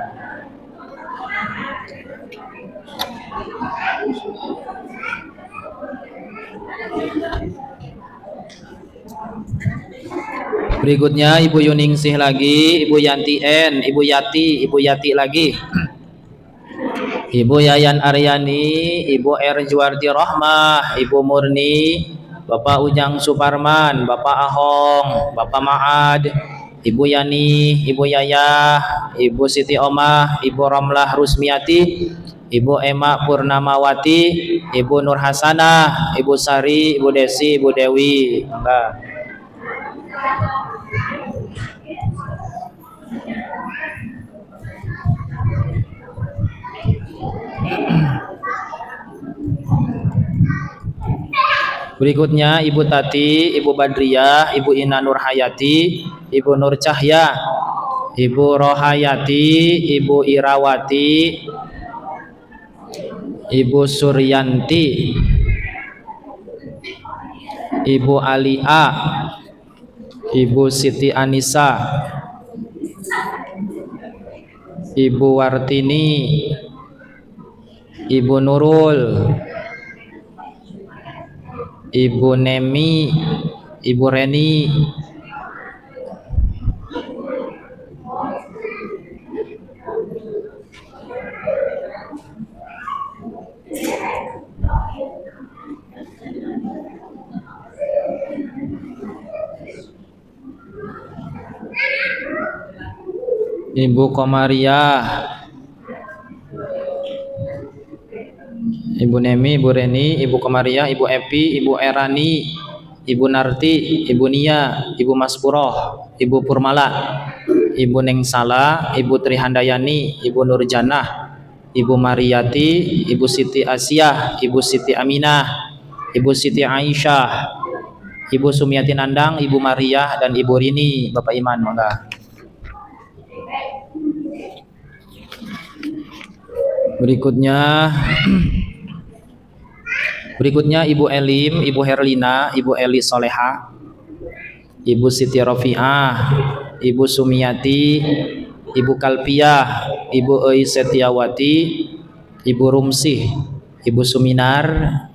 Berikutnya Ibu Yuningsih lagi, Ibu Yanti N, Ibu Yati, Ibu Yati lagi, Ibu Yayan Aryani, Ibu R. Juwarti Rohmah, Ibu Murni, Bapak Ujang Suparman, Bapak Ahong, Bapak Ma'ad, Ibu Yani, Ibu Yayah, Ibu Siti Omah, Ibu Romlah Rusmiati, Ibu Ema Purnamawati, Ibu Nur Hasanah, Ibu Sari, Ibu Desi, Ibu Dewi. Enggak. Berikutnya Ibu Tati, Ibu Badriyah, Ibu Ina Nur Hayati, Ibu Nur Cahya, Ibu Rohayati, Ibu Irawati, Ibu Suryanti, Ibu Alia, Ibu Siti Anissa, Ibu Wartini, Ibu Nurul, Ibu Nemi, Ibu Reni, Ibu Komariah, Ibu Nemi, Ibu Reni, Ibu Komariah, Ibu Epi, Ibu Erani, Ibu Narti, Ibu Nia, Ibu Maspuroh, Ibu Purmala, Ibu Nengsala, Ibu Trihandayani, Ibu Nurjanah, Ibu Mariyati, Ibu Siti Asyah, Ibu Siti Aminah, Ibu Siti Aisyah, Ibu Sumiati Nandang, Ibu Mariah, dan Ibu Rini. Bapak Iman, mangga. Berikutnya Ibu Elim, Ibu Herlina, Ibu Eli Soleha, Ibu Siti Rofiah, Ibu Sumiati, Ibu Kalpiah, Ibu Ei Setiawati, Ibu Rumsih, Ibu Suminar,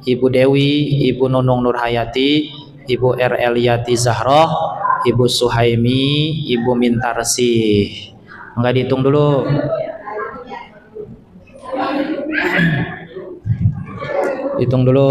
Ibu Dewi, Ibu Nunung Nurhayati, Ibu R. Eliati Zahroh, Ibu Suhaimi, Ibu Mintarsih. Enggak dihitung dulu. Hitung dulu.